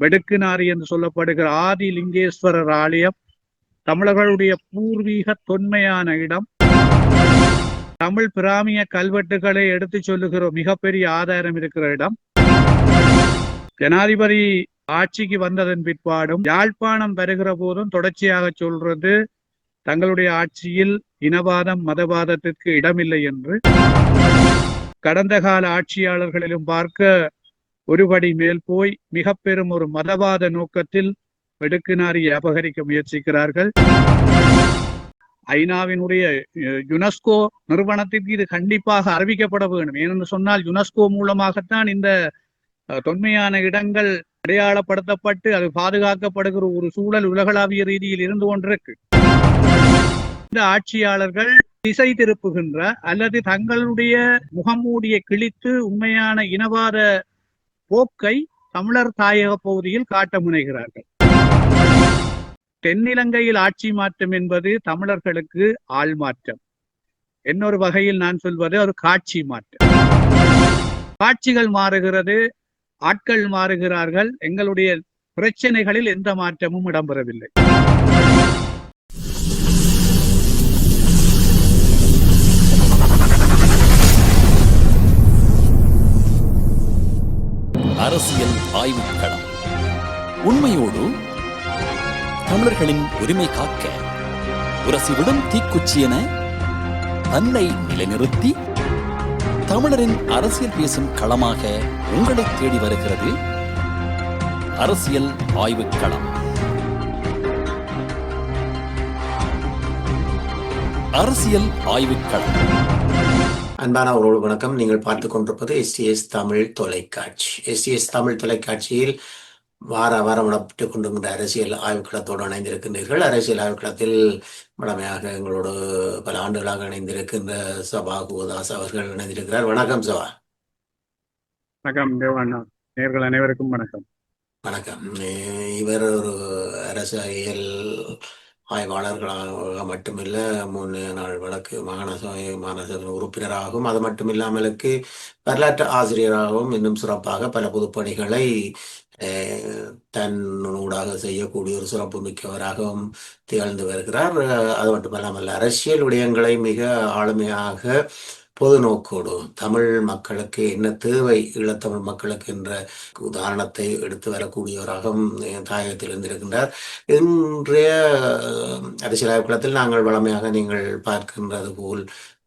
வெடுக்குநாரி என்று சொல்லப்படுகிற ஆதிலிங்கேஸ்வரர் ஆலயம் தமிழர்களுடைய பூர்வீக தொன்மையான இடம். தமிழ் பிராமிய கல்வெட்டுகளை எடுத்து சொல்லுகிற மிகப்பெரிய ஆதாரம் இருக்கிற இடம். ஜனாதிபதி ஆட்சிக்கு வந்ததன் பிற்பாடும் யாழ்ப்பாணம் வருகிற போதும் தொடர்ச்சியாக சொல்றது தங்களுடைய ஆட்சியில் இனவாதம் மதவாதத்திற்கு இடமில்லை என்று. கடந்த கால ஆட்சியாளர்களிலும் பார்க்க ஒருபடி மேல் போய் மிக பெரும் ஒரு மதவாத நோக்கத்தில் வெடுக்குநாரியை அபகரிக்க முயற்சிக்கிறார்கள். ஐநாவினுடைய யுனெஸ்கோ நிறுவனத்திற்கு இது கண்டிப்பாக அறிவிக்கப்பட வேண்டும். ஏனென்று சொன்னால் யுனெஸ்கோ மூலமாகத்தான் இந்த தொன்மையான இடங்கள் அடையாளப்படுத்தப்பட்டு அது பாதுகாக்கப்படுகிற ஒரு சூழல் உலகளாவிய ரீதியில் இருந்து கொண்டிருக்கு. இந்த ஆட்சியாளர்கள் திசை திருப்புகின்ற அல்லது தங்களுடைய முகமூடியை கிழித்து உண்மையான இனவாத போக்கை தமிழர் தாயக பகுதியில் காட்ட முனைகிறார்கள். தென்னிலங்கையில் ஆட்சி மாற்றம் என்பது தமிழர்களுக்கு ஆள் மாற்றம். இன்னொரு வகையில் நான் சொல்வது ஒரு காட்சி மாற்றம். காட்சிகள் மாறுகிறது, ஆட்கள் மாறுகிறார்கள். எங்களுடைய பிரச்சனைகளில் எந்த மாற்றமும் இடம்பெறவில்லை. அரசியல் ஆய்வுக்களம். உண்மையோடு தமிழர்களின் உரிமை காக்க உரசிவிடும் தீக்குச்சி என தன்னை நிலைநிறுத்தி தமிழரின் அரசியல் பேசும் களமாக உங்களை தேடி வருகிறது அரசியல் ஆய்வுக்களம். அரசியல் ஆய்வுக்களம். அன்பான ஒரு வணக்கம். நீங்கள் பார்த்துக் கொண்டிருப்பது STS தமிழ் தொலைக்காட்சி. STS தமிழ் தொலைக்காட்சியில் வார வாரம் விடப்பட்டுக் கொண்டிருக்கின்ற அரசியல் ஆய்வுக்களத்தோடு இணைந்திருக்கின்றீர்கள். அரசியல் ஆய்வுக்களத்தில் வளமையாக எங்களோடு பல ஆண்டுகளாக இணைந்திருக்கின்ற சபா குவதாஸ் அவர்கள் இணைந்திருக்கிறார். வணக்கம் சபா. வணக்கம் தேவாண்ணா. நேயர்கள் அனைவருக்கும் வணக்கம். வணக்கம். இவர் ஒரு அரசியல் ஆய்வாளர்களாக மட்டுமில்ல, முன்னே நாள் வழக்கு மாகாண உறுப்பினராகவும், அது மட்டுமில்லாமலுக்கு வரலாற்று ஆசிரியராகவும், இன்னும் சிறப்பாக பல பொதுப்பணிகளை தன்னூடாக செய்யக்கூடிய ஒரு சிறப்பு மிக்கவராகவும் திகழ்ந்து வருகிறார். அது மட்டுமல்லாமல் அரசியல் விடயங்களை மிக ஆளுமையாக பொது நோக்கோடு தமிழ் மக்களுக்கு என்ன தேவை, ஈழத்தமிழ் மக்களுக்கு என்ற உதாரணத்தை எடுத்து வரக்கூடியவராகவும் தாயகத்தில் இருந்திருக்கின்றார். இன்றைய அரசியல் ஆய்வுக்களத்தில் நாங்கள் வளமையாக நீங்கள் பார்க்கின்றது போல்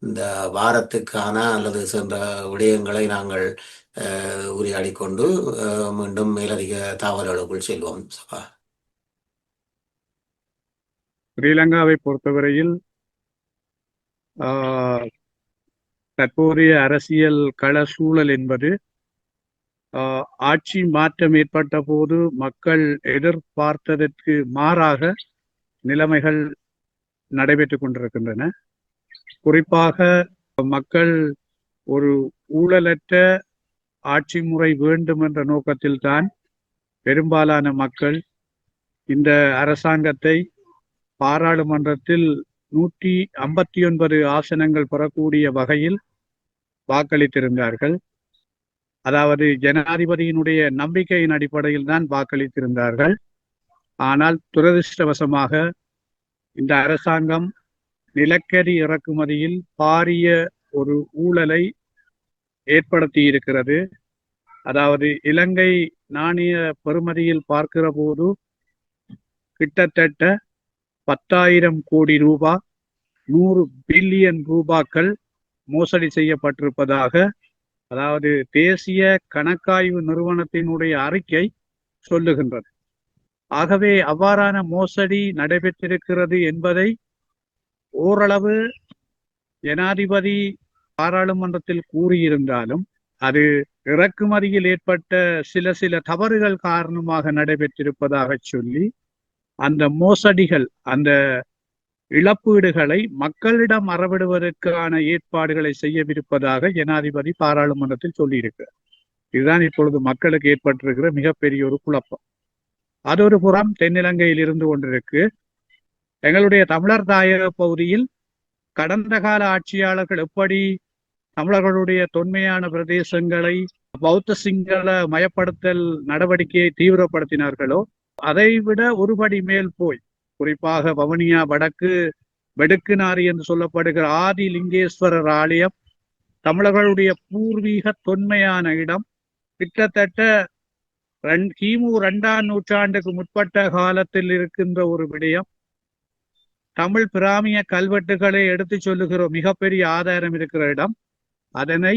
இந்த வாரத்துக்கான அல்லது சென்ற விடயங்களை நாங்கள் உரையாடிக்கொண்டு மீண்டும் மேலதிக தகவல்களுக்குள் செல்வோம். சபா. ஸ்ரீலங்காவை பொறுத்தவரையில் தற்போதைய அரசியல் கள சூழல் என்பது ஆட்சி மாற்றம் ஏற்பட்ட போது மக்கள் எதிர்பார்த்ததற்கு மாறாக நிலைமைகள் நடைபெற்றுக் கொண்டிருக்கின்றன. குறிப்பாக மக்கள் ஒரு ஊழலற்ற ஆட்சி முறை வேண்டும் என்ற நோக்கத்தில் தான் பெரும்பாலான மக்கள் இந்த அரசாங்கத்தை பாராளுமன்றத்தில் 159 ஆசனங்கள் பெறக்கூடிய வகையில் வாக்களித்திருந்தார்கள். அதாவது ஜனாதிபதியினுடைய நம்பிக்கையின் அடிப்படையில் தான் வாக்களித்திருந்தார்கள். ஆனால் துரதிருஷ்டவசமாக இந்த அரசாங்கம் நிலக்கரி இறக்குமதியில் பாரிய ஒரு ஊழலை ஏற்படுத்தி இருக்கிறது. அதாவது இலங்கை நாணய பெறுமதியில் பார்க்கிற போது கிட்டத்தட்ட 10,000 கோடி ரூபாய் 100 பில்லியன் ரூபாய்கள் மோசடி செய்யப்பட்டிருப்பதாக, அதாவது தேசிய கணக்காய்வு நிறுவனத்தினுடைய அறிக்கை சொல்லுகின்றது. ஆகவே அவ்வாறான மோசடி நடைபெற்றிருக்கிறது என்பதை ஓரளவு ஜனாதிபதி பாராளுமன்றத்தில் கூறியிருந்தாலும் அது இறக்குமதியில் ஏற்பட்ட சில தவறுகள் காரணமாக நடைபெற்றிருப்பதாக சொல்லி அந்த மோசடிகள், அந்த இழப்பீடுகளை மக்களிடம் அறவிடுவதற்கான ஏற்பாடுகளை செய்யவிருப்பதாக ஜனாதிபதி பாராளுமன்றத்தில் சொல்லியிருக்கிறார். இதுதான் இப்பொழுது மக்களுக்கு ஏற்பட்டிருக்கிற மிகப்பெரிய ஒரு குழப்பம். அது ஒரு புறம் தென்னிலங்கையில் இருந்து கொண்டிருக்கு. எங்களுடைய தமிழர் தாயக பகுதியில் கடந்த கால ஆட்சியாளர்கள் எப்படி தமிழர்களுடைய தொன்மையான பிரதேசங்களை பௌத்த சிங்கள மயப்படுத்தல் நடவடிக்கையை தீவிரப்படுத்தினார்களோ அதைவிட ஒருபடி மேல் போய், குறிப்பாக வவுனியா வடக்கு வெடுக்குநாரி என்று சொல்லப்படுகிற ஆதி லிங்கேஸ்வரர் ஆலயம் தமிழர்களுடைய பூர்வீக தொன்மையான இடம். கிட்டத்தட்ட கிமு 2ஆம் நூற்றாண்டுக்கு முற்பட்ட காலத்தில் இருக்கின்ற ஒரு விடயம். தமிழ் பிராமிய கல்வெட்டுகளை எடுத்து சொல்லுகிற மிகப்பெரிய ஆதாரம் இருக்கிற இடம். அதனை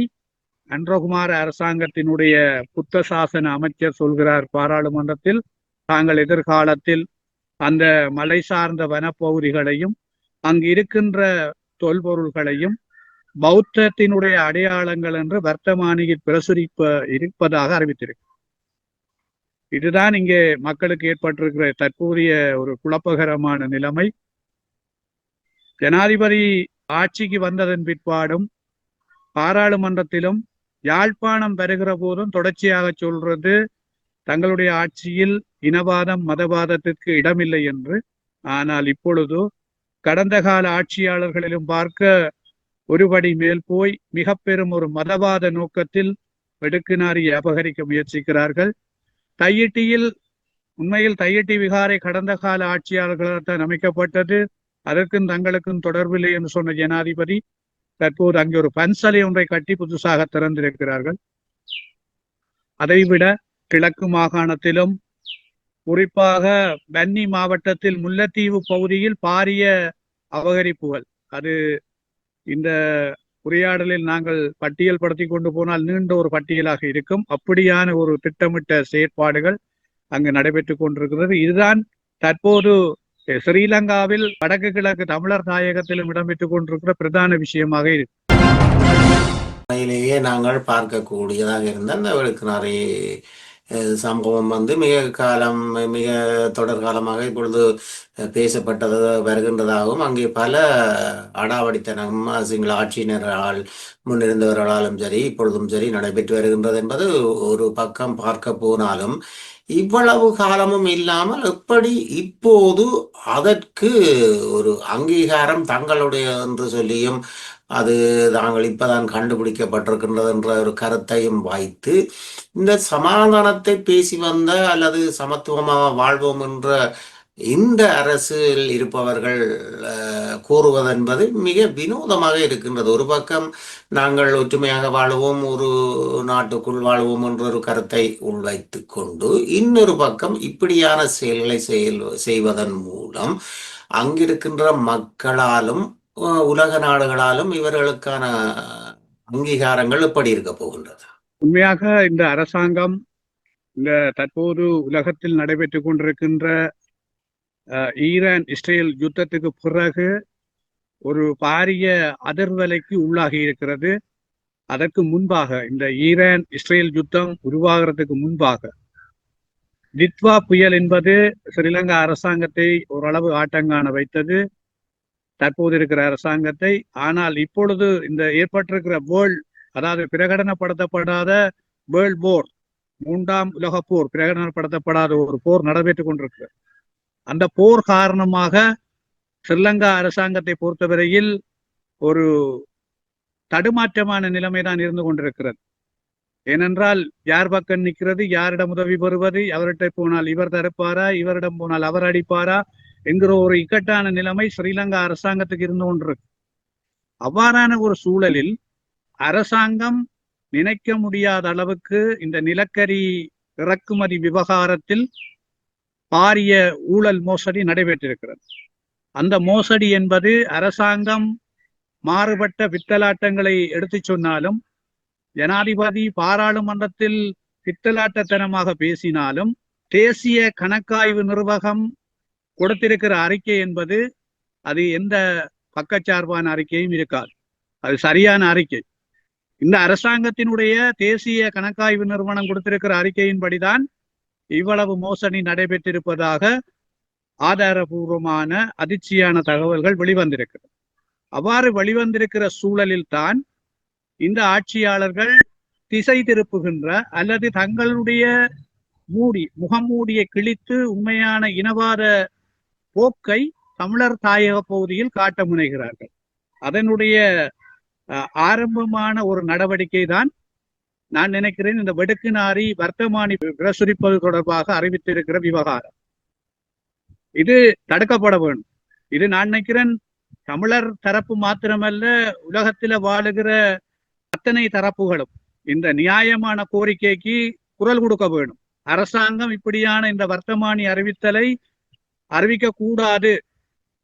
அன்றகுமார அரசாங்கத்தினுடைய புத்த சாசன அமைச்சர் சொல்கிறார் பாராளுமன்றத்தில், தாங்கள் எதிர்காலத்தில் அந்த மலை சார்ந்த வனப்பகுதிகளையும் அங்கு இருக்கின்ற தொல்பொருள்களையும் பௌத்தத்தினுடைய அடையாளங்கள் என்று வர்த்தமானியில் இருப்பதாக அறிவித்திருக்கு. இதுதான் இங்கே மக்களுக்கு ஏற்பட்டிருக்கிற தற்போதைய ஒரு குழப்பகரமான நிலைமை. ஜனாதிபதி ஆட்சிக்கு வந்ததன் பிற்பாடும் பாராளுமன்றத்திலும் யாழ்ப்பாணம் வருகிற போதும் தொடர்ச்சியாக சொல்றது தங்களுடைய ஆட்சியில் இனவாதம் மதவாதத்திற்கு இடமில்லை என்று. ஆனால் இப்பொழுது கடந்த கால ஆட்சியாளர்களிலும் பார்க்க ஒருபடி மேல் போய் மிக பெரும் ஒரு மதவாத நோக்கத்தில் வெடுக்குநாரியை அபகரிக்க முயற்சிக்கிறார்கள். தையிட்டியில் உண்மையில் தையிட்டி விகாரை கடந்த கால ஆட்சியாளர்களால் தான் அமைக்கப்பட்டது. அதற்கும் தங்களுக்கும் தொடர்பில்லை என்று சொன்ன ஜனாதிபதி தற்போது அங்கே ஒரு பன்சலை ஒன்றை கட்டி புதுசாக திறந்திருக்கிறார்கள். அதைவிட கிழக்கு மாகாணத்திலும் குறிப்பாக வன்னி மாவட்டத்தில் முல்லைத்தீவு பகுதியில் பாரிய அபகரிப்புகள், அது இந்த உரையாடலில் நாங்கள் பட்டியல் படுத்தி கொண்டு போனால் நீண்ட ஒரு பட்டியலாக இருக்கும். அப்படியான ஒரு திட்டமிட்ட செயற்பாடுகள் அங்கு நடைபெற்றுக் கொண்டிருக்கிறது. இதுதான் தற்போது ஸ்ரீலங்காவில் வடக்கு கிழக்கு தமிழர் தாயகத்திலும் இடம்பெற்றுக் கொண்டிருக்கிற பிரதான விஷயமாக இருக்கு. உண்மையிலேயே நாங்கள் பார்க்கக்கூடியதாக இருந்த அந்த வெடுக்குநாரி சம்பவம் மிக தொடர்காலமாக இப்பொழுது பேசப்பட்டது வருகின்றதாகவும், அங்கே பல அடாவடித்தனம் சிங்கள ஆட்சியினரால் முன்னிருந்தவர்களாலும் சரி இப்பொழுதும் சரி நடைபெற்று வருகின்றது என்பது ஒரு பக்கம் பார்க்க போனாலும், இவ்வளவு காலமும் இல்லாமல் எப்படி இப்போது அதற்கு ஒரு அங்கீகாரம் தங்களுடைய என்று சொல்லியும் அது தாங்கள் இப்பதான் கண்டுபிடிக்கப்பட்டிருக்கின்றது என்ற ஒரு கருத்தையும் வைத்து இந்த சமாதானத்தை பேசி வந்த அல்லது சமத்துவமாக வாழ்வோம் என்ற இந்த அரசில் இருப்பவர்கள் கூறுவதென்பது மிக வினோதமாக இருக்கின்றது. ஒரு பக்கம் நாங்கள் ஒற்றுமையாக வாழுவோம், ஒரு நாட்டுக்குள் வாழ்வோம் என்ற ஒரு கருத்தை உள்வைத்து கொண்டு, இன்னொரு பக்கம் இப்படியான செயல்களை செய்வதன் மூலம் அங்கிருக்கின்ற மக்களாலும் உலக நாடுகளாலும் இவர்களுக்கான அங்கீகாரங்கள் எப்படி இருக்க போகின்றது? உண்மையாக இந்த அரசாங்கம் இந்த தற்போது உலகத்தில் நடைபெற்றுக் கொண்டிருக்கின்ற ஈரான் இஸ்ரேல் யுத்தத்துக்கு பிறகு ஒரு பாரிய அதிர்வலைக்கு உள்ளாகி இருக்கிறது. அதற்கு முன்பாக இந்த ஈரான் இஸ்ரேல் யுத்தம் உருவாகிறதுக்கு முன்பாக தித்வா புயல் என்பது ஸ்ரீலங்கா அரசாங்கத்தை ஓரளவு ஆட்டங்காண வைத்தது, தற்போது இருக்கிற அரசாங்கத்தை. ஆனால் இப்பொழுது இந்த ஏற்பட்டிருக்கிற அதாவது பிரகடனப்படுத்தப்படாத வேர்ல்ட் போர், 3ஆம் உலக போர், பிரகடனப்படுத்தப்படாத ஒரு போர் நடைபெற்றுக் கொண்டிருக்கிறது. அந்த போர் காரணமாக ஸ்ரீலங்கா அரசாங்கத்தை பொறுத்தவரையில் ஒரு தடுமாற்றமான நிலைமைதான் இருந்து கொண்டிருக்கிறது. ஏனென்றால் யார் பக்கம் நிற்கிறது, யாரிடம் உதவி பெறுவது, அவர்கிட்ட போனால் இவர் தடுப்பாரா, இவரிடம் போனால் அவர் அடிப்பாரா என்கிற ஒரு இக்கட்டான நிலைமை ஸ்ரீலங்கா அரசாங்கத்துக்கு இருந்து கொண்டிருக்கு. அவ்வாறான ஒரு சூழலில் அரசாங்கம் நினைக்க முடியாத அளவுக்கு இந்த நிலக்கரி இறக்குமதி விவகாரத்தில் பாரிய ஊழல் மோசடி நடைபெற்றிருக்கிறது. அந்த மோசடி என்பது அரசாங்கம் மாறுபட்ட பித்தலாட்டங்களை எடுத்து சொன்னாலும், ஜனாதிபதி பாராளுமன்றத்தில் பித்தலாட்டத்தனமாக பேசினாலும், தேசிய கணக்காய்வு நிர்வாகம் கொடுத்திருக்கிற அறிக்கை என்பது அது எந்த பக்கச்சார்பான அறிக்கையும் இருக்காது, அது சரியான அறிக்கை. இந்த அரசாங்கத்தினுடைய தேசிய கணக்காய்வு நிறுவனம் கொடுத்திருக்கிற அறிக்கையின்படிதான் இவ்வளவு மோசடி நடைபெற்றிருப்பதாக ஆதாரபூர்வமான அதிர்ச்சியான தகவல்கள் வெளிவந்திருக்கிறது. அவ்வாறு வெளிவந்திருக்கிற சூழலில் தான் இந்த ஆட்சியாளர்கள் திசை திருப்புகின்ற அல்லது தங்களுடைய முகமூடியை கிழித்து உண்மையான இனவாத போக்கை தமிழர் தாயக பகுதியில் காட்ட முனைகிறார்கள். அதனுடைய ஆரம்பமான ஒரு நடவடிக்கை தான் நான் நினைக்கிறேன் இந்த வெடுக்குநாரி வர்த்தமானி பிரசுரிப்பது தொடர்பாக அறிவித்திருக்கிற விவகாரம். இது தடுக்கப்பட வேண்டும். இது நான் நினைக்கிறேன் தமிழர் தரப்பு மாத்திரமல்ல, உலகத்தில வாழுகிற அத்தனை தரப்புகளும் இந்த நியாயமான கோரிக்கைக்கு குரல் கொடுக்க வேண்டும். அரசாங்கம் இப்படியான இந்த வர்த்தமானி அறிவித்தலை அறிவிக்க கூடாது,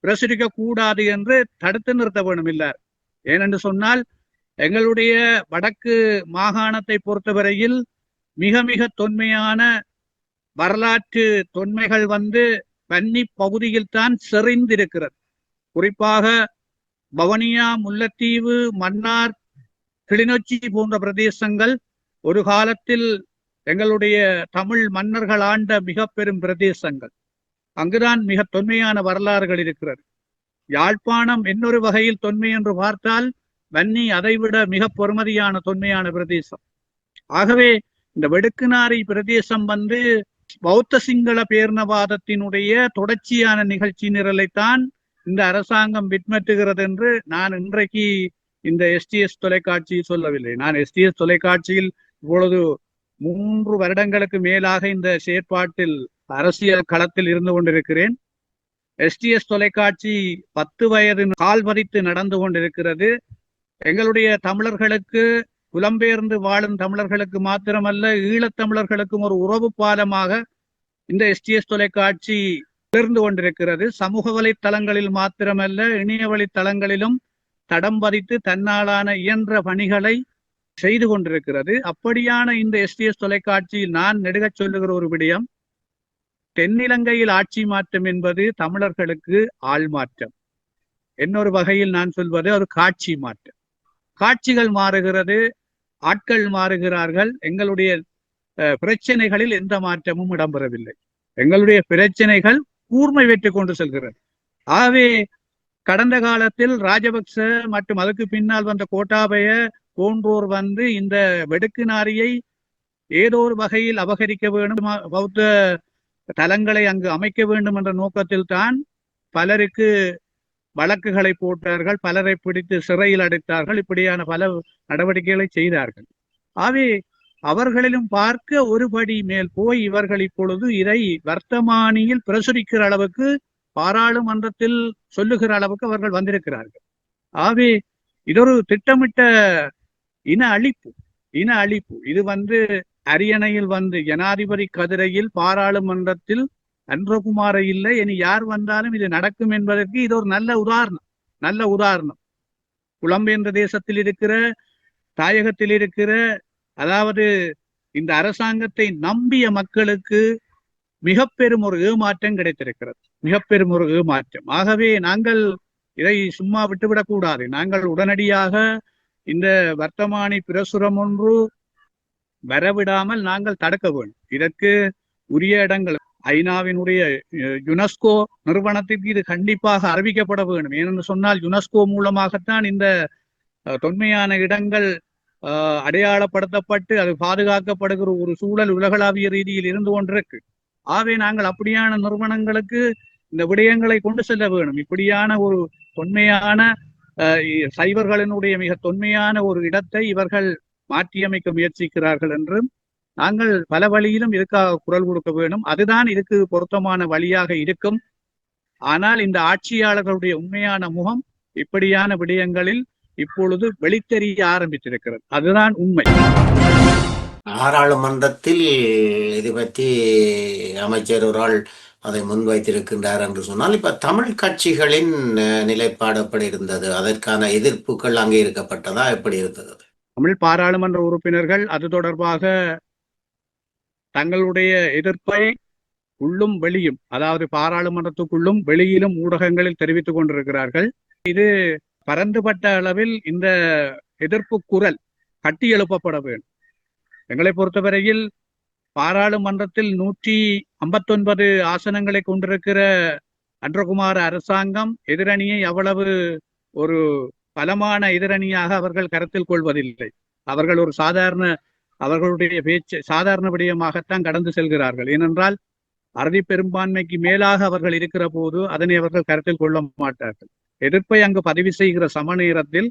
பிரசுரிக்க கூடாது என்று தடுத்து நிறுத்த வேண்டும். இல்ல ஏனென்று சொன்னால் எங்களுடைய வடக்கு மாகாணத்தை பொறுத்தவரையில் மிக மிக தொன்மையான வரலாற்று தொன்மைகள் வன்னி பகுதியில் தான் செறிந்திருக்கிறது. குறிப்பாக பவனியா, முல்லைத்தீவு, மன்னார், கிளிநொச்சி போன்ற பிரதேசங்கள் ஒரு காலத்தில் எங்களுடைய தமிழ் மன்னர்கள் ஆண்ட மிக பெரும் பிரதேசங்கள். அங்குதான் மிக தொன்மையான வரலாறுகள் இருக்கிறது. யாழ்ப்பாணம் இன்னொரு வகையில் தொன்மை என்று பார்த்தால் வன்னி அதைவிட மிக பொறுமதியான தொன்மையான பிரதேசம். ஆகவே இந்த வெடுக்குநாரி பிரதேசம் பௌத்த சிங்கள பேர்ணவாதத்தினுடைய தொடர்ச்சியான நிகழ்ச்சி நிரலைத்தான் இந்த அரசாங்கம் பின்பற்றுகிறது என்று நான் இன்றைக்கு இந்த STS தொலைக்காட்சி சொல்லவில்லை. நான் STS தொலைக்காட்சியில் இப்பொழுது 3 வருடங்களுக்கு மேலாக இந்த செயற்பாட்டில் அரசியல் களத்தில் இருந்து கொண்டிருக்கிறேன். STS தொலைக்காட்சி 10 வயது கால் பதித்து நடந்து கொண்டிருக்கிறது. எங்களுடைய தமிழர்களுக்கு, புலம்பெயர்ந்து வாழும் தமிழர்களுக்கு மாத்திரமல்ல, ஈழத்தமிழர்களுக்கும் ஒரு உறவு பாலமாக இந்த STS தொலைக்காட்சி இருந்து கொண்டிருக்கிறது. சமூக வலைத்தளங்களில் மாத்திரமல்ல, இணைய வழித்தளங்களிலும் தடம் பதித்து தன்னாலான இயன்ற பணிகளை செய்து கொண்டிருக்கிறது. அப்படியான இந்த STS தொலைக்காட்சியில் நான் நெடுகச் சொல்லுகிற ஒரு விடயம், தென்னிலங்கையில் ஆட்சி மாற்றம் என்பது தமிழர்களுக்கு ஆள் மாற்றம். இன்னொரு வகையில் நான் சொல்வது ஒரு காட்சி மாற்றம். காட்சிகள் மாறுகிறது, ஆட்கள் மாறுகிறார்கள். எங்களுடைய பிரச்சனைகளில் எந்த மாற்றமும் இடம்பெறவில்லை. எங்களுடைய பிரச்சனைகள் கூர்மை வெற்றி கொண்டு செல்கிறது. ஆகவே கடந்த காலத்தில் ராஜபக்ச மற்றும் அதுக்கு பின்னால் வந்த கோட்டாபய போன்றோர் இந்த வெடுக்குநாரியை ஏதோ ஒரு வகையில் அபகரிக்க வேண்டும், பௌத்த தலங்களை அங்கு அமைக்க வேண்டும் என்ற நோக்கத்தில் தான் பலருக்கு வழக்குகளை போட்டார்கள், பலரை பிடித்து சிறையில் அடைத்தார்கள், இப்படியான பல நடவடிக்கைகளை செய்தார்கள். ஆகவே அவர்களிலும் பார்க்க ஒருபடி மேல் போய் இவர்கள் இப்பொழுது இதை வர்த்தமானியில் பிரசுரிக்கிற அளவுக்கு, பாராளுமன்றத்தில் சொல்லுகிற அளவுக்கு அவர்கள் வந்திருக்கிறார்கள். ஆகவே இதொரு திட்டமிட்ட இன அழிப்பு. இது அரியணையில் ஜனாதிபதி கதிரையில் பாராளுமன்றத்தில் அன்றகுமார இல்லை, இனி யார் வந்தாலும் இது நடக்கும் என்பதற்கு இது ஒரு நல்ல உதாரணம். புலம்பெயர்ந்த தேசத்தில் இருக்கிற, தாயகத்தில் இருக்கிற, அதாவது இந்த அரசாங்கத்தை நம்பிய மக்களுக்கு மிக பெரும் ஒரு ஏமாற்றம் கிடைத்திருக்கிறது, மிக பெரும் ஒரு ஏமாற்றம். ஆகவே நாங்கள் இதை சும்மா விட்டுவிடக் கூடாது. நாங்கள் உடனடியாக இந்த வர்த்தமானி பிரசுரம் ஒன்று வரவிடாமல் நாங்கள் தடுக்க வேண்டும். இதற்கு உரிய இடங்கள் ஐநாவினுடைய யுனெஸ்கோ நிறுவனத்திற்கு இது கண்டிப்பாக அறிவிக்கப்பட வேண்டும். ஏனென்று சொன்னால் யுனெஸ்கோ மூலமாகத்தான் இந்த தொன்மையான இடங்கள் அடையாளப்படுத்தப்பட்டு அது பாதுகாக்கப்படுகிற ஒரு சூழல் உலகளாவிய ரீதியில் இருந்து கொண்டிருக்கு. ஆகவே நாங்கள் அப்படியான நிறுவனங்களுக்கு இந்த விடயங்களை கொண்டு செல்ல வேண்டும். இப்படியான ஒரு தொன்மையான சைவர்களினுடைய மிக தொன்மையான ஒரு இடத்தை இவர்கள் மாற்றியமைக்க முயற்சிக்கிறார்கள் என்றும் நாங்கள் பல வழியிலும் இதுக்காக குரல் கொடுக்க வேண்டும். அதுதான் இதுக்கு பொருத்தமான வழியாக இருக்கும். ஆனால் இந்த ஆட்சியாளர்களுடைய உண்மையான முகம் இப்படியான விடயங்களில் இப்பொழுது வெளித்தெரிய ஆரம்பித்திருக்கிறது. அதுதான் உண்மை. பாராளுமன்றத்தில் இது பற்றி அமைச்சர் ஒரு ஆள் அதை முன்வைத்திருக்கின்றார் என்று சொன்னால், இப்ப தமிழ் கட்சிகளின் நிலைப்பாடு எப்படி இருந்தது? அதற்கான எதிர்ப்புகள் அங்கே இருக்கப்பட்டதா? எப்படி இருந்தது? தமிழ் பாராளுமன்ற உறுப்பினர்கள் அது தொடர்பாக தங்களுடைய எதிர்ப்பை உள்ளும் வெளியும், அதாவது பாராளுமன்றத்துக்குள்ளும் வெளியிலும் ஊடகங்களில் தெரிவித்துக் கொண்டிருக்கிறார்கள். இது பரந்துபட்ட அளவில் இந்த எதிர்ப்பு குரல் கட்டி எழுப்பப்பட வேண்டும். எங்களை பொறுத்தவரையில் பாராளுமன்றத்தில் 159 ஆசனங்களை கொண்டிருக்கிற அன்றகுமார அரசாங்கம் எதிரணியை அவ்வளவு ஒரு பலமான எதிரணியாக அவர்கள் கருத்தில் கொள்வதில்லை. அவர்கள் ஒரு அவர்களுடைய பேச்சு சாதாரண விடயமாகத்தான் கடந்து செல்கிறார்கள். ஏனென்றால் அறுதி பெரும்பான்மைக்கு மேலாக அவர்கள் இருக்கிற போது அதனை அவர்கள் கருத்தில் கொள்ள மாட்டார்கள். எதிர்ப்பை அங்கு பதிவு செய்கிற சம நேரத்தில்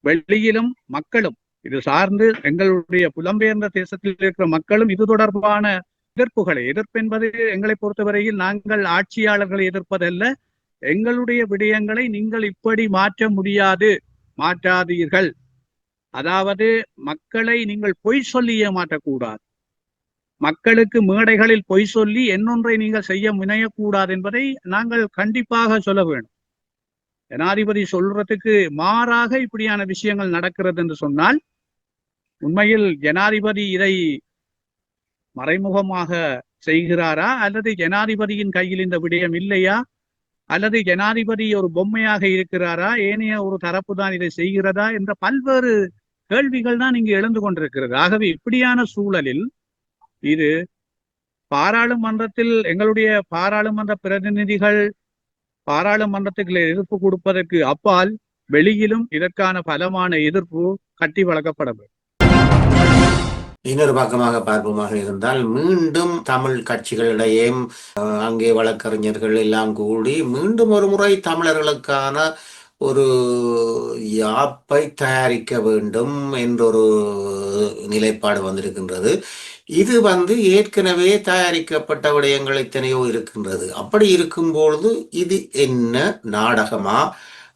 வெளியிலும் மக்களும் இது சார்ந்து எங்களுடைய புலம்பெயர்ந்த தேசத்தில் இருக்கிற மக்களும் இது தொடர்பான எதிர்ப்பு என்பது எங்களை பொறுத்தவரையில் நாங்கள் ஆட்சியாளர்களை எதிர்ப்பதல்ல. எங்களுடைய விடயங்களை நீங்கள் இப்படி மாற்ற முடியாது, மாற்றாதீர்கள். அதாவது மக்களை நீங்கள் பொய் சொல்லி ஏமாற்றக்கூடாது, மக்களுக்கு மேடைகளில் பொய் சொல்லி என்னொன்றை நீங்கள் செய்ய முனையக்கூடாது என்பதை நாங்கள் கண்டிப்பாக சொல்ல வேண்டும். ஜனாதிபதி சொல்றதுக்கு மாறாக இப்படியான விஷயங்கள் நடக்கிறது என்று சொன்னால் உண்மையில் ஜனாதிபதி இதை மறைமுகமாக செய்கிறாரா, அல்லது ஜனாதிபதியின் கையில் இந்த விடயம் இல்லையா, அல்லது ஜனாதிபதி ஒரு பொம்மையாக இருக்கிறாரா, ஏனைய ஒரு தரப்பு தான் இதை செய்கிறதா என்ற பல்வேறு கேள்விகள் தான் இங்கு எழுந்து கொண்டிருக்கிறது. ஆகவே இப்படியான சூழலில் இது பாராளுமன்றத்தில் எங்களுடைய பாராளுமன்ற பிரதிநிதிகள் பாராளுமன்றத்துக்கு எதிர்ப்பு கொடுப்பதற்கு அப்பால் வெளியிலும் இதற்கான பலமான எதிர்ப்பு கட்டி வளர்க்கப்பட வேண்டும். இன்னொரு பக்கமாக பார்ப்போமாக இருந்தால் மீண்டும் தமிழ் கட்சிகளிடையே அங்கே வழக்கறிஞர்கள் எல்லாம் கூடி மீண்டும் ஒரு முறை தமிழர்களுக்கான ஒரு யாப்பை தயாரிக்க வேண்டும் என்றொரு நிலைப்பாடு வந்திருக்கின்றது. இது ஏற்கனவே தயாரிக்கப்பட்ட விடயங்கள் எத்தனையோ இருக்கின்றது. அப்படி இருக்கும்பொழுது இது என்ன நாடகமா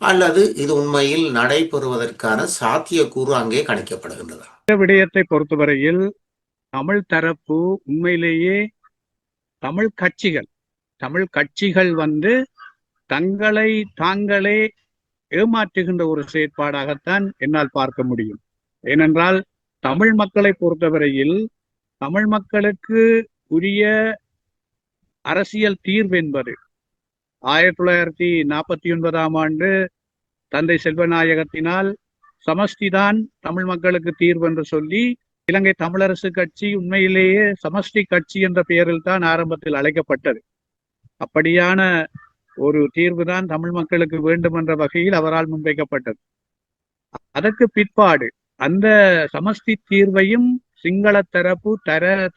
அல்லது இது உண்மையில் நடைபெறுவதற்கான சாத்தியக்கூறு அங்கே கணிக்கப்படுகின்றதா? இந்த விடயத்தை பொறுத்தவரையில் தமிழ் தரப்பு உண்மையிலேயே தமிழ் கட்சிகள் தங்களை தாங்களே ஏமாற்றுகின்ற ஒரு செயற்பாடாகத்தான் என்னால் பார்க்க முடியும். ஏனென்றால் தமிழ் மக்களை பொறுத்தவரையில் தமிழ் மக்களுக்கு உரிய அரசியல் தீர்வு என்பது 1949 தந்தை செல்வநாயகத்தினால் சமஷ்டிதான் தமிழ் மக்களுக்கு தீர்வு என்று சொல்லி இலங்கை தமிழரசு கட்சி உண்மையிலேயே சமஷ்டி கட்சி என்ற பெயரில் தான் ஆரம்பத்தில் அழைக்கப்பட்டது. அப்படியான ஒரு தீர்வுதான் தமிழ் மக்களுக்கு வேண்டும் என்ற வகையில் அவரால் முன்வைக்கப்பட்டது. அதற்கு பிற்பாடு அந்த சமஷ்டி தீர்வையும் சிங்கள தரப்பு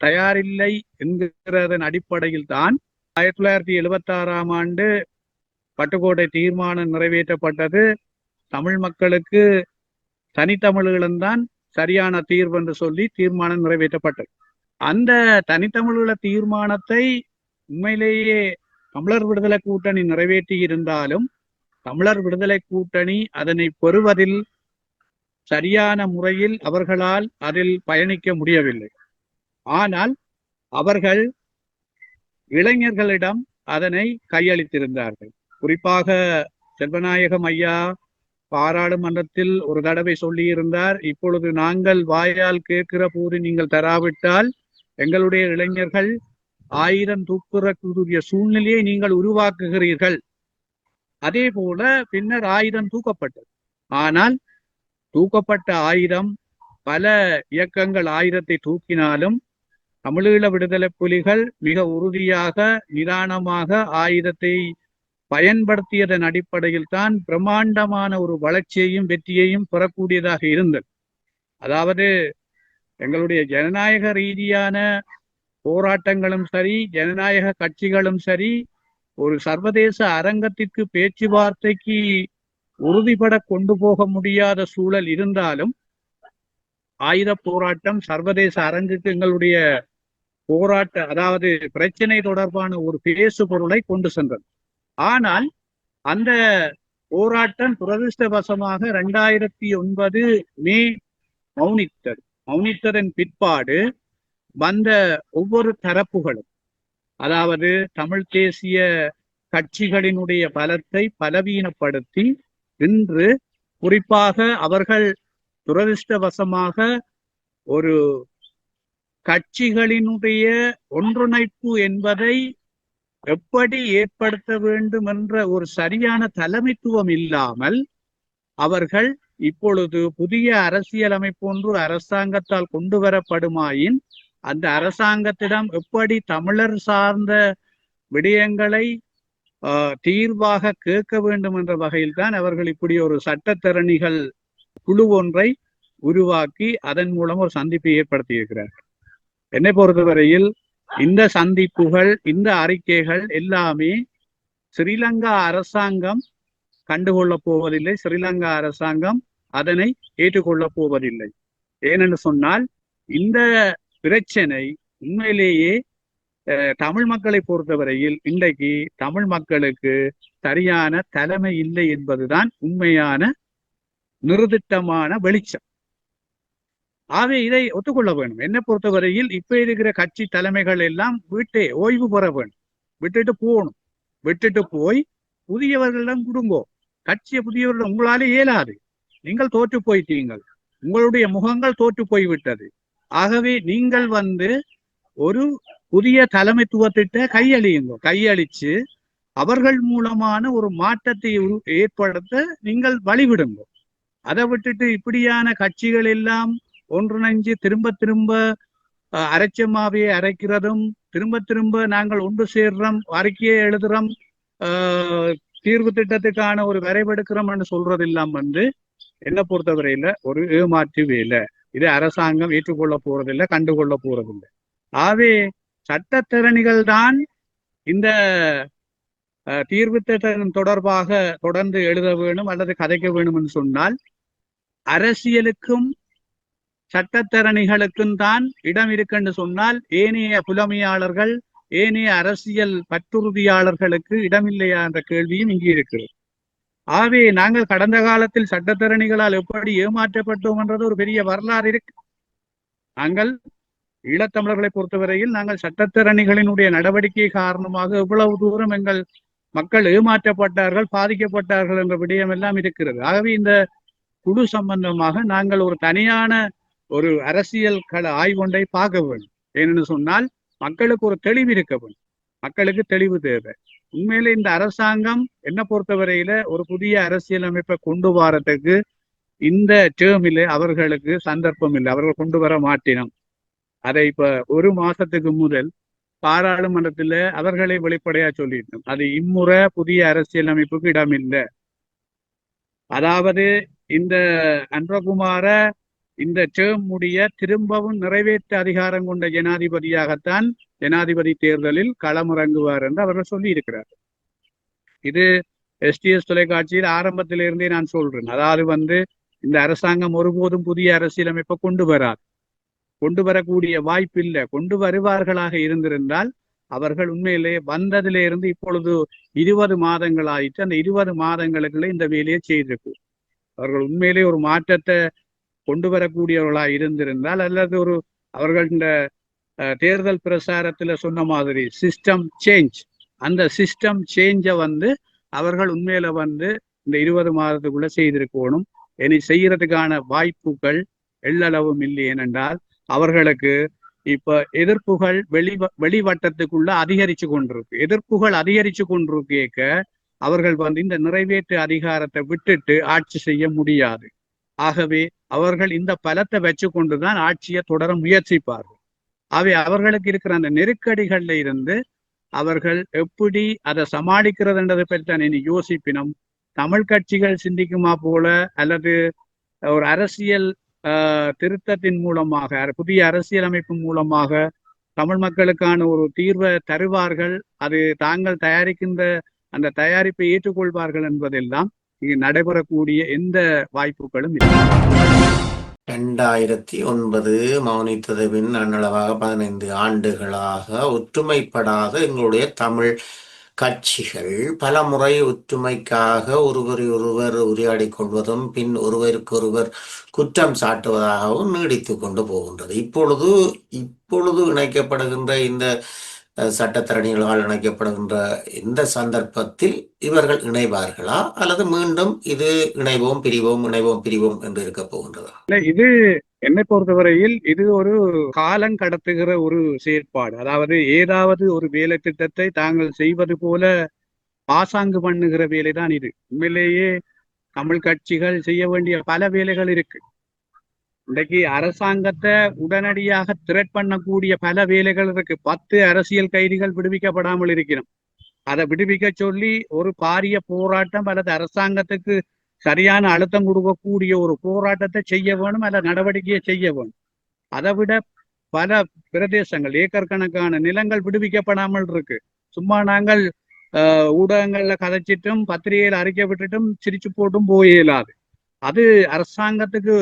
தயாரில்லை என்கிறதன் அடிப்படையில் தான் 1976 பட்டுக்கோட்டை தீர்மானம் நிறைவேற்றப்பட்டது. தமிழ் மக்களுக்கு தனித்தமிழீழம்தான் சரியான தீர்வு என்று சொல்லி தீர்மானம் நிறைவேற்றப்பட்டது. அந்த தனித்தமிழீழ தீர்மானத்தை உண்மையிலேயே தமிழர் விடுதலை கூட்டணி நிறைவேற்றி இருந்தாலும் தமிழர் விடுதலை கூட்டணி அதனை பெறுவதில் சரியான முறையில் அவர்களால் அதில் பயணிக்க முடியவில்லை. ஆனால் அவர்கள் இளைஞர்களிடம் அதனை கையளித்திருந்தார்கள். குறிப்பாக செல்வநாயகம் ஐயா பாராளுமன்றத்தில் ஒரு தடவை சொல்லியிருந்தார், இப்பொழுது நாங்கள் வாயால் கேட்கிற போது நீங்கள் தராவிட்டால் எங்களுடைய இளைஞர்கள் 1000 தூக்குறக்கூடிய சூழ்நிலையை நீங்கள் உருவாக்குகிறீர்கள். அதே போல பின்னர் 1000 தூக்கப்பட்டது. ஆனால் தூக்கப்பட்ட 1000 பல இயக்கங்கள் 1000 தூக்கினாலும் தமிழீழ விடுதலை புலிகள் மிக உறுதியாக நிதானமாக 1000 பயன்படுத்தியதன் அடிப்படையில் தான் பிரம்மாண்டமான ஒரு வளர்ச்சியையும் வெற்றியையும் பெறக்கூடியதாக இருந்தது. அதாவது எங்களுடைய ஜனநாயக ரீதியான போராட்டங்களும் சரி, ஜனநாயக கட்சிகளும் சரி, ஒரு சர்வதேச அரங்கத்திற்கு பேச்சுவார்த்தைக்கு உறுதிபட கொண்டு போக முடியாத சூழல் இருந்தாலும் ஆயுத போராட்டம் சர்வதேச அரங்குக்கு எங்களுடைய அதாவது பிரச்சனை தொடர்பான ஒரு பேசு பொருளை கொண்டு சென்றது. ஆனால் அந்த போராட்டம் துரதிருஷ்டவசமாக 2009 மே மௌனித்ததன் பிற்பாடு வந்த ஒவ்வொரு தரப்புகளும், அதாவது தமிழ் தேசிய கட்சிகளினுடைய பலத்தை பலவீனப்படுத்தி இன்று குறிப்பாக அவர்கள் துரதிருஷ்டவசமாக ஒரு கட்சிகளினுடைய ஒன்றிணைப்பு என்பதை எப்படி ஏற்படுத்த வேண்டும் என்ற ஒரு சரியான தலைமைத்துவம் இல்லாமல் அவர்கள் இப்பொழுது புதிய அரசியலமைப்பு ஒன்று அரசாங்கத்தால் கொண்டு வரப்படுமாயின் அந்த அரசாங்கத்திடம் எப்படி தமிழர் சார்ந்த விடயங்களை தீர்வாக கேட்க வேண்டும் என்ற வகையில் தான் அவர்கள் இப்படி ஒரு சட்டத்தரணிகள் குழு ஒன்றை உருவாக்கி அதன் மூலம் ஒரு சந்திப்பை ஏற்படுத்தி இருக்கிறார்கள். என்னை பொறுத்தவரையில் இந்த சந்திப்புகள், இந்த அறிக்கைகள் எல்லாமே ஸ்ரீலங்கா அரசாங்கம் கண்டுகொள்ள போவதில்லை. ஸ்ரீலங்கா அரசாங்கம் அதனை ஏற்றுக்கொள்ளப் போவதில்லை. ஏனென்று சொன்னால் இந்த பிரச்சனை உண்மையிலேயே தமிழ் மக்களை பொறுத்தவரையில் இன்றைக்கு தமிழ் மக்களுக்கு சரியான தலைமை இல்லை என்பதுதான் உண்மையான நிறுதிட்டமான வெளிச்சம். ஆகவே இதை ஒத்துக்கொள்ள வேண்டும். என்னை பொறுத்தவரையில் இப்ப இருக்கிற கட்சி தலைமைகள் எல்லாம் ஓய்வு பெற வேண்டும், விட்டுட்டு போகணும். விட்டுட்டு போய் புதியவர்களிடம் கொடுங்கோ. கட்சியை புதியவர்களிடம் உங்களாலே இயலாது. நீங்கள் தோற்று போயிட்டீங்கள், உங்களுடைய முகங்கள் தோற்று போய்விட்டது. ஆகவே நீங்கள் ஒரு புதிய தலைமைத்துவத்திட்ட கையளிச்சு அவர்கள் மூலமான ஒரு மாற்றத்தை ஏற்படுத்த நீங்கள் வழிவிடுங்க. அதை விட்டுட்டு இப்படியான கட்சிகள் எல்லாம் ஒன்றிணைஞ்சு திரும்ப திரும்ப அரைச்சமாவே அரைக்கிறதும், திரும்ப திரும்ப நாங்கள் ஒன்று சேர்றோம், அறிக்கையை எழுதுறோம், தீர்வு திட்டத்துக்கான ஒரு வரைவெடுக்கிறோம் என்று சொல்றது எல்லாம் என்னை பொறுத்தவரையில ஒரு ஏமாற்று வேலை. இது அரசாங்கம் ஏற்றுக்கொள்ள போறதில்லை, கண்டுகொள்ள போறதில்லை. ஆகவே சட்டத்திறனிகள் தான் இந்த தீர்வு திட்டம் தொடர்பாக தொடர்ந்து எழுத வேணும் அல்லது கதைக்க வேணும் என்று சொன்னால் அரசியலுக்கும் சட்டத்தரணிகளுக்கும் தான் இடம் இருக்குன்னு சொன்னால் ஏனைய புலமையாளர்கள், ஏனைய அரசியல் பற்றுறுதியாளர்களுக்கு இடமில்லையா என்ற கேள்வியும் இங்கே இருக்கிறது. ஆகவே நாங்கள் கடந்த காலத்தில் சட்டத்தரணிகளால் எப்படி ஏமாற்றப்பட்டோம் என்றது ஒரு பெரிய வரலாறு இருக்கு. நாங்கள் ஈழத்தமிழர்களை பொறுத்தவரையில் நாங்கள் சட்டத்தரணிகளினுடைய நடவடிக்கை காரணமாக எவ்வளவு தூரம் எங்கள் மக்கள் ஏமாற்றப்பட்டார்கள், பாதிக்கப்பட்டார்கள் என்ற விடயம் எல்லாம் இருக்கிறது. ஆகவே இந்த குழு சம்பந்தமாக நாங்கள் ஒரு தனியான ஒரு அரசியல் ஆய்வொன்றை பார்க்க வேண்டும். ஏனென்று சொன்னால் மக்களுக்கு ஒரு தெளிவு இருக்க வேண்டும், மக்களுக்கு தெளிவு தேவை. உண்மையில இந்த அரசாங்கம் என்ன பொறுத்தவரையில ஒரு புதிய அரசியல் அமைப்பை கொண்டு வரத்துக்கு இந்த டேர்மில் அவர்களுக்கு சந்தர்ப்பம் இல்லை, அவர்கள் கொண்டு வர மாட்டினோம். அதை இப்ப ஒரு மாசத்துக்கு முதல் பாராளுமன்றத்துல அவர்களை வெளிப்படையா சொல்லிட்டோம், அது இம்முறை புதிய அரசியல் அமைப்புக்கு இடமில்லை. அதாவது இந்த அன்றகுமார இந்த டேர்ம் முடிய திரும்பவும் நிறைவேற்ற அதிகாரம் கொண்ட ஜனாதிபதியாகத்தான் ஜனாதிபதி தேர்தலில் களமிறங்குவார் என்று அவர்கள் சொல்லி இருக்கிறார். இது STS தொலைக்காட்சியில் ஆரம்பத்திலிருந்தே நான் சொல்றேன். அதாவது இந்த அரசாங்கம் ஒருபோதும் புதிய அரசியலமைப்பை கொண்டு வரக்கூடிய வாய்ப்பு இல்லை. கொண்டு வருவார்களாக இருந்திருந்தால் அவர்கள் உண்மையிலே வந்ததிலிருந்து இப்பொழுது 20 மாதங்கள் ஆயிற்று. அந்த 20 மாதங்களுக்குள்ள இந்த வேலையை செய்திருக்கும். அவர்கள் உண்மையிலே ஒரு மாற்றத்தை கொண்டு வரக்கூடியவர்களாக இருந்திருந்தால், அல்லது அவர்கள் இந்த தேர்தல் பிரசாரத்துல சொன்ன மாதிரி சிஸ்டம் சேஞ்ச், அந்த சிஸ்டம் சேஞ்சை அவர்கள் உண்மையில இந்த 20 மாதத்துக்குள்ள செய்திருக்கணும். இனி செய்யறதுக்கான வாய்ப்புகள் எல்லளவும் இல்லை. ஏனென்றால் அவர்களுக்கு இப்ப எதிர்ப்புகள் வெளிவட்டத்துக்குள்ள அதிகரிச்சு கொண்டிருக்கு. எதிர்ப்புகள் அதிகரிச்சு கொண்டிருக்க அவர்கள் இந்த நிறைவேற்று அதிகாரத்தை விட்டுட்டு ஆட்சி செய்ய முடியாது. ஆகவே அவர்கள் இந்த பலத்தை வச்சு கொண்டுதான் ஆட்சியை தொடர முயற்சிப்பார்கள். ஆகவே அவர்களுக்கு இருக்கிற அந்த நெருக்கடிகள்ல இருந்து அவர்கள் எப்படி அதை சமாளிக்கிறதுன்றதை பற்றி தான் இனி யோசிப்பினும். தமிழ் கட்சிகள் சிந்திக்குமா போல அல்லது ஒரு அரசியல் திருத்தத்தின் மூலமாக, புதிய அரசியல் அமைப்பு மூலமாக தமிழ் மக்களுக்கான ஒரு தீர்வை தருவார்கள், அது தாங்கள் தயாரிக்கின்ற அந்த தயாரிப்பை ஏற்றுக்கொள்வார்கள் என்பதெல்லாம் இங்கு நடைபெறக்கூடிய எந்த வாய்ப்புகளும் இல்லை. 2009 மௌனித்தது பின் அன்னளவாக 15 ஆண்டுகளாக ஒற்றுமைப்படாத எங்களுடைய தமிழ் கட்சிகள் பல முறை ஒற்றுமைக்காக ஒருவர் உரையாடி கொள்வதும் பின் ஒருவருக்கொருவர் குற்றம் சாட்டுவதாகவும் நீடித்து கொண்டு போகின்றது. இப்பொழுது இணைக்கப்படுகின்ற இந்த சட்டத்தரணிகளால் இணைக்கப்படுகின்ற இந்த சந்தர்ப்பத்தில் இவர்கள் இணைவார்களா, அல்லது மீண்டும் இது இணைவோம் பிரிவோம் என்று இருக்க போகின்றதா? இது என்னை பொறுத்தவரையில் இது ஒரு காலம் கடத்துகிற ஒரு செயற்பாடு. அதாவது ஏதாவது ஒரு வேலை திட்டத்தை தாங்கள் செய்வது போல பாசாங்கு பண்ணுகிற வேலைதான் இது. உண்மையிலேயே தமிழ் கட்சிகள் செய்ய வேண்டிய பல வேலைகள் இருக்கு. இன்றைக்கு அரசாங்கத்தை உடனடியாக த்ரெட் பண்ணக்கூடிய பல வேலைகள் இருக்கு. 10 அரசியல் கைதிகள் விடுவிக்கப்படாமல் இருக்கிறோம். அதை விடுவிக்க சொல்லி ஒரு பாரிய போராட்டம் அல்லது அரசாங்கத்துக்கு சரியான அழுத்தம் கொடுக்கக்கூடிய ஒரு போராட்டத்தை செய்ய வேணும், அல்ல நடவடிக்கையை செய்ய வேணும். அதை விட பல பிரதேசங்கள், ஏக்கர் கணக்கான நிலங்கள் விடுவிக்கப்படாமல் இருக்கு. சும்மா நாங்கள் ஊடகங்கள்ல கதைச்சிட்டும் பத்திரிகையில் அறிக்கை விட்டுட்டும் சிரிச்சு போட்டும் போயிடாது. அது அரசாங்கத்துக்கு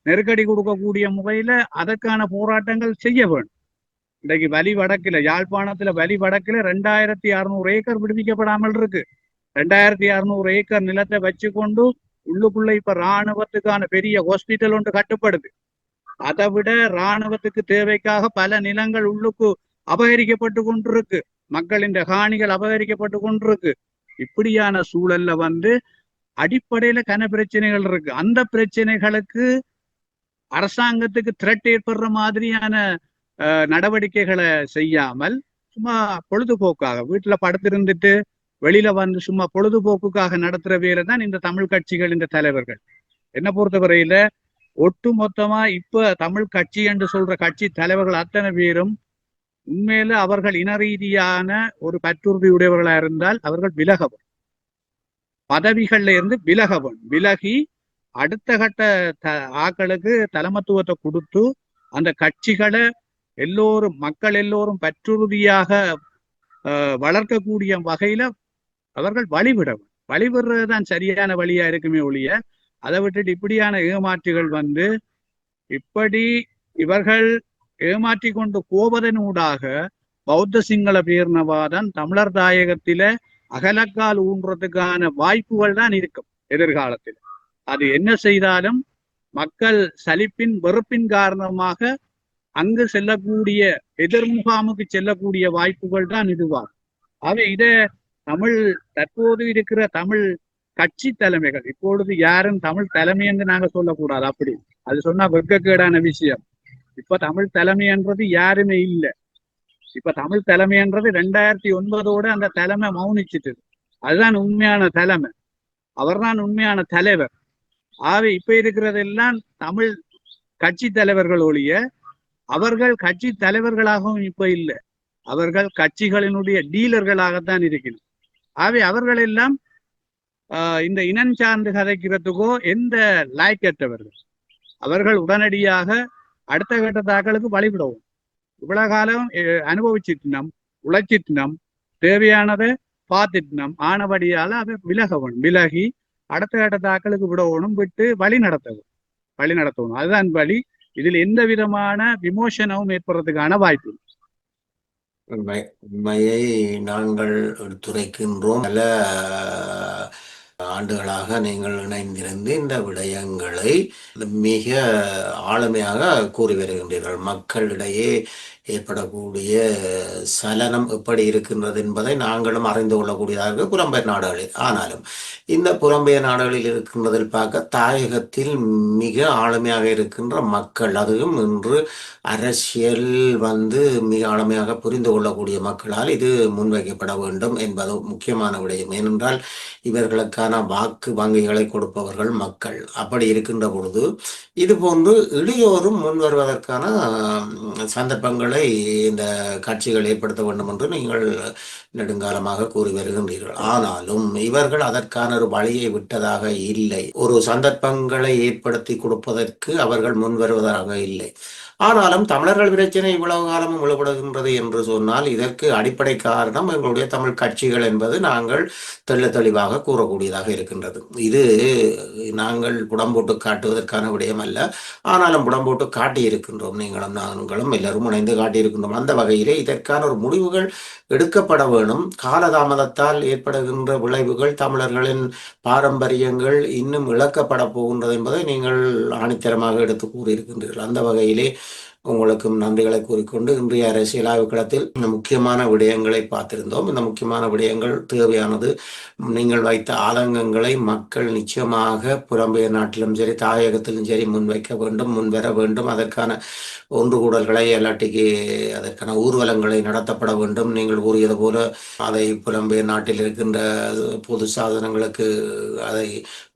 நெருக்கடி கொடுக்கக்கூடிய முறையில அதற்கான போராட்டங்கள் செய்ய வேண்டும். இன்றைக்கு வலி வடக்குல, யாழ்ப்பாணத்துல வலி வடக்குல 2600 ஏக்கர் விடுவிக்கப்படாமல் இருக்கு. 2600 ஏக்கர் நிலத்தை வச்சுக்கொண்டு உள்ளுக்குள்ள இப்ப ராணுவத்துக்கான பெரிய ஹாஸ்பிட்டல் ஒன்று கட்டுப்படுது. அதை விட ராணுவத்துக்கு தேவைக்காக பல நிலங்கள் உள்ளுக்கு அபகரிக்கப்பட்டு கொண்டிருக்கு. மக்களின் காணிகள் அபகரிக்கப்பட்டு கொண்டிருக்கு. இப்படியான சூழல்ல அடிப்படையில கன பிரச்சனைகள் இருக்கு. அந்த பிரச்சனைகளுக்கு அரசாங்கத்துக்கு த்ரெட் ஏற்படுற மாதிரியான நடவடிக்கைகளை செய்யாமல் சும்மா பொழுதுபோக்காக வீட்டுல படுத்திருந்துட்டு வெளியில சும்மா பொழுதுபோக்குக்காக நடத்துற வேலை தான் இந்த தமிழ் கட்சிகள், இந்த தலைவர்கள். என்ன பொறுத்தவரையில ஒட்டு மொத்தமா இப்ப தமிழ் கட்சி என்று சொல்ற கட்சி தலைவர்கள் அத்தனை பேரும் உண்மையில அவர்கள் இன ரீதியான ஒரு பற்றுறுதி உடையவர்களா இருந்தால் அவர்கள் விலகவும், பதவிகள்ல இருந்து விலகி அடுத்த கட்ட ஆக்களுக்கு தலைமத்துவத்தை கொடுத்து அந்த கட்சிகளை மக்கள் எல்லோரும் பற்றுறுதியாக வளர்க்கக்கூடிய வகையில அவர்கள் வழிவிடுறதுதான் சரியான வழியா இருக்குமே ஒழிய, அதை விட்டுட்டு இப்படியான ஏமாற்றுகள் இப்படி இவர்கள் ஏமாற்றி கொண்டு போவதனூடாக பௌத்த சிங்கள பேர்ணவாதம் தமிழர் தாயகத்தில அகலக்கால் ஊன்றதுக்கான வாய்ப்புகள் தான் இருக்கும் எதிர்காலத்தில். அது என்ன செய்தாலும் மக்கள் சலிப்பின் வெறுப்பின் காரணமாக அங்கு செல்லக்கூடிய எதிர்முகாமுக்கு செல்லக்கூடிய வாய்ப்புகள் தான் இதுவாகும். ஆகவே இதை தற்போது இருக்கிற தமிழ் கட்சி தலைமைகள், இப்பொழுது யாரும் தமிழ் தலைமை என்று நாங்க சொல்லக்கூடாது. அப்படி அது சொன்னா வெட்கக்கேடான விஷயம். இப்ப தமிழ் தலைமைன்றது யாருமே இல்லை. இப்ப தமிழ் தலைமைன்றது 2009 அந்த தலைமை மௌனிச்சிட்டு, அதுதான் உண்மையான தலைமை, அவர்தான் உண்மையான தலைவர். ஆகவே இப்ப இருக்கிறதெல்லாம் தமிழ் கட்சி தலைவர்கள் ஒழிய அவர்கள் கட்சி தலைவர்களாகவும் இப்ப இல்லை. அவர்கள் கட்சிகளினுடைய டீலர்களாகத்தான் இருக்கிறது. ஆகவே அவர்கள் எல்லாம் இந்த இனம் சார்ந்து கதைக்கிறதுக்கோ எந்த லாய்க்கற்றவர்கள். அவர்கள் உடனடியாக அடுத்த கட்ட தாக்கலுக்கு வழிவிடவும். இவ்வளவு காலம் அனுபவிச்சிட்டினம், உழைச்சிட்டினம், தேவையானதை பார்த்துட்டினம், ஆனபடியால அதை விலகி அடுத்த கட்ட தாக்கலுக்கு விடணும், விட்டு வழி நடத்தணும். அதுதான் வழி. இதில் எந்த விதமான விமோசனமும் ஏற்படுறதுக்கான வாய்ப்பு. உண்மையை நாங்கள் எடுத்துரைக்கின்றோம். பல ஆண்டுகளாக நீங்கள் இணைந்திருந்து இந்த விடயங்களை மிக ஆளுமையாக கூறி வருகின்றீர்கள். மக்களிடையே ஏற்படக்கூடிய சலனம் எப்படி இருக்கின்றது என்பதை நாங்களும் அறிந்து கொள்ளக்கூடியதாக புலம்பெயர் நாடுகளில். ஆனாலும் இந்த புலம்பெயர் நாடுகளில் இருக்கின்றதில் பார்க்க தாயகத்தில் மிக ஆளுமையாக இருக்கின்ற மக்கள், அதுவும் இன்று அரசியல் மிக ஆளுமையாக புரிந்து கொள்ளக்கூடிய மக்களால் இது முன்வைக்கப்பட வேண்டும் என்பது முக்கியமான விடயம். ஏனென்றால் இவர்களுக்கான வாக்கு வங்கிகளை கொடுப்பவர்கள் மக்கள். அப்படி இருக்கின்ற பொழுது இது போன்று இளையோரும் முன் வருவதற்கான சந்தர்ப்பங்களை இந்த கட்சிகள் ஏற்படுத்த வேண்டும் என்று நீங்கள் நெடுங்காலமாக கூறி வருகின்றீர்கள். ஆனாலும் இவர்கள் அதற்கான ஒரு வழியை விட்டதாக இல்லை. ஒரு சந்தர்ப்பங்களை ஏற்படுத்தி கொடுப்பதற்கு அவர்கள் முன் வருவதாக இல்லை. ஆனாலும் தமிழர்கள் பிரச்சனை இவ்வளவு காலமும் விழுபடுகின்றது என்று சொன்னால் இதற்கு அடிப்படை காரணம் எங்களுடைய தமிழ் கட்சிகள் என்பது நாங்கள் தெளிவாக கூறக்கூடியதாக இருக்கின்றது. இது நாங்கள் புடம்போட்டு காட்டுவதற்கான விடயம் அல்ல. ஆனாலும் புடம்போட்டு காட்டியிருக்கின்றோம். நாங்களும் எல்லாரும் இணைந்து காட்டியிருக்கின்றோம். அந்த வகையிலே இதற்கான ஒரு முடிவுகள் எடுக்கப்பட வேணும். காலதாமதத்தால் ஏற்படுகின்ற விளைவுகள், தமிழர்களின் பாரம்பரியங்கள் இன்னும் இழக்கப்பட போகின்றது என்பதை நீங்கள் ஆணித்தரமாக எடுத்து கூறியிருக்கின்றீர்கள். அந்த வகையிலே உங்களுக்கும் நன்றிகளை கூறிக்கொண்டு இன்றைய அரசியல் ஆய்வுக்களத்தில் இந்த முக்கியமான விடயங்களை பார்த்திருந்தோம். இந்த முக்கியமான விடயங்கள் தேவையானது. நீங்கள் வைத்த ஆதங்கங்களை மக்கள் நிச்சயமாக புலம்பெயர் நாட்டிலும் சரி தாயகத்திலும் சரி முன்வைக்க வேண்டும், முன்வர வேண்டும். அதற்கான ஒன்று கூடல்களை எல்லாட்டிக்கு அதற்கான ஊர்வலங்களை நடத்தப்பட வேண்டும். நீங்கள் கூறியது போல அதை புலம்பெயர் நாட்டில் இருக்கின்ற பொது சாதனங்களுக்கு அதை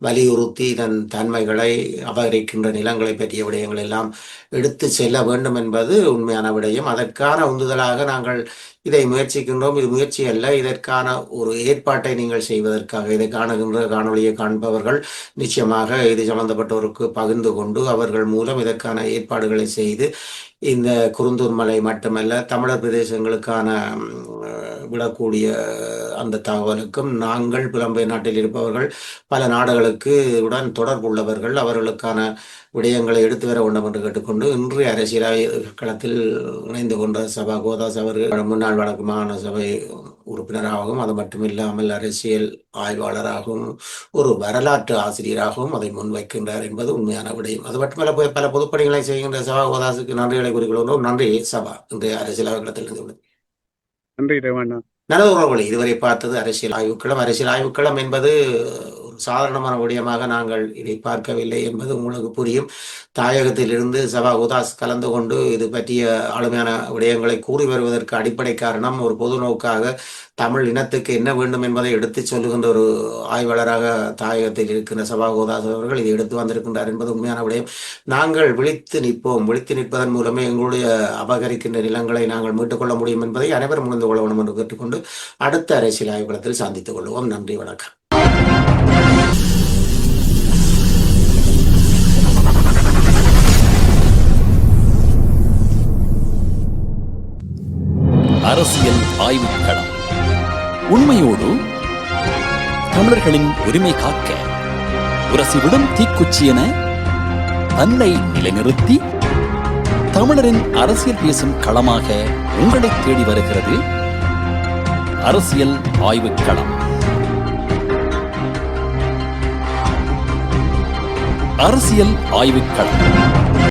வலியுறுத்தி இதன் தன்மைகளை அபகரிக்கின்ற நிலங்களை பற்றிய விடயங்கள் எல்லாம் எடுத்து செல்ல வேண்டும் என்பது உண்மையான விடயம். அதற்கான உந்துதலாக நாங்கள் இதை முயற்சிக்கின்றோம். இது முயற்சி அல்ல, இதற்கான ஒரு ஏற்பாட்டை நீங்கள் செய்வதற்காக. இதை காணுகின்ற காணொலியை காண்பவர்கள் நிச்சயமாக இது சம்பந்தப்பட்டவருக்கு பகிர்ந்து கொண்டு அவர்கள் மூலம் இதற்கான ஏற்பாடுகளை செய்து இந்த குருந்தூர் மலை மட்டுமல்ல தமிழர் பிரதேசங்களுக்கான விடக்கூடிய அந்த தகவலுக்கும் நாங்கள் புலம்பெயர் நாட்டில் இருப்பவர்கள் பல நாடுகளுக்கு உடன் தொடர்புள்ளவர்கள் அவர்களுக்கான விடயங்களை எடுத்து வர வேண்டும் என்று கேட்டுக்கொண்டு இன்றைய அரசியல் களத்தில் இணைந்து கொண்ட சபா கோதாஸ் அவர்கள் முன்னாள் வடக்கு மாகாண சபை உறுப்பினராகவும் அது மட்டுமில்லாமல் அரசியல் ஆய்வாளராகவும் ஒரு வரலாற்று ஆசிரியராகவும் அதை முன்வைக்கின்றார் என்பது உண்மையான விடயம். அது மட்டுமல்ல பல பொதுப்பணிகளை செய்கின்ற சபா கோதாஸுக்கு நன்றிகளை கூறிக்கொள்கிறோம். நன்றி சபா. இன்றைய அரசியல் களத்தில் இருந்து நன்றி ரேவண்ணா. நல்ல உறவுகளை இதுவரை பார்த்தது அரசியல் ஆய்வுக்களம். அரசியல் ஆய்வுக்களம் என்பது ஒரு சாதாரணமான விடயமாக நாங்கள் இதை பார்க்கவில்லை என்பது உங்களுக்கு புரியும். தாயகத்திலிருந்து சபா கோதாஸ் கலந்து கொண்டு இது பற்றிய ஆளுமையான விடயங்களை கூறி வருவதற்கு அடிப்படை காரணம் ஒரு பொது நோக்காக தமிழ் இனத்துக்கு என்ன வேண்டும் என்பதை எடுத்துச் சொல்லுகின்ற ஒரு ஆய்வாளராக தாயகத்தில் இருக்கின்ற சபா கோதாஸ் அவர்கள் இதை எடுத்து வந்திருக்கின்றார் என்பது உண்மையான விடயம். நாங்கள் விழித்து நிற்போம். விழித்து நிற்பதன் மூலமே எங்களுடைய அபகரிக்கின்ற நிலங்களை நாங்கள் மீட்டுக்கொள்ள முடியும் என்பதை அனைவரும் உணர்ந்து கொள்ள வேண்டும் என்று கேட்டுக்கொண்டு அடுத்த அரசியல் ஆய்வுகளத்தில் சந்தித்துக் கொள்வோம். நன்றி, வணக்கம். அரசியல் ஆய்வுக்களம். உண்மையோடு தமிழர்களின் உரிமை காக்க உரசிவிடும் தீக்குச்சி என தன்னை நிலைநிறுத்தி தமிழரின் அரசியல் பேசும் களமாக உங்களை தேடி வருகிறது அரசியல் ஆய்வுக்களம். அரசியல் ஆய்வுக்களம்.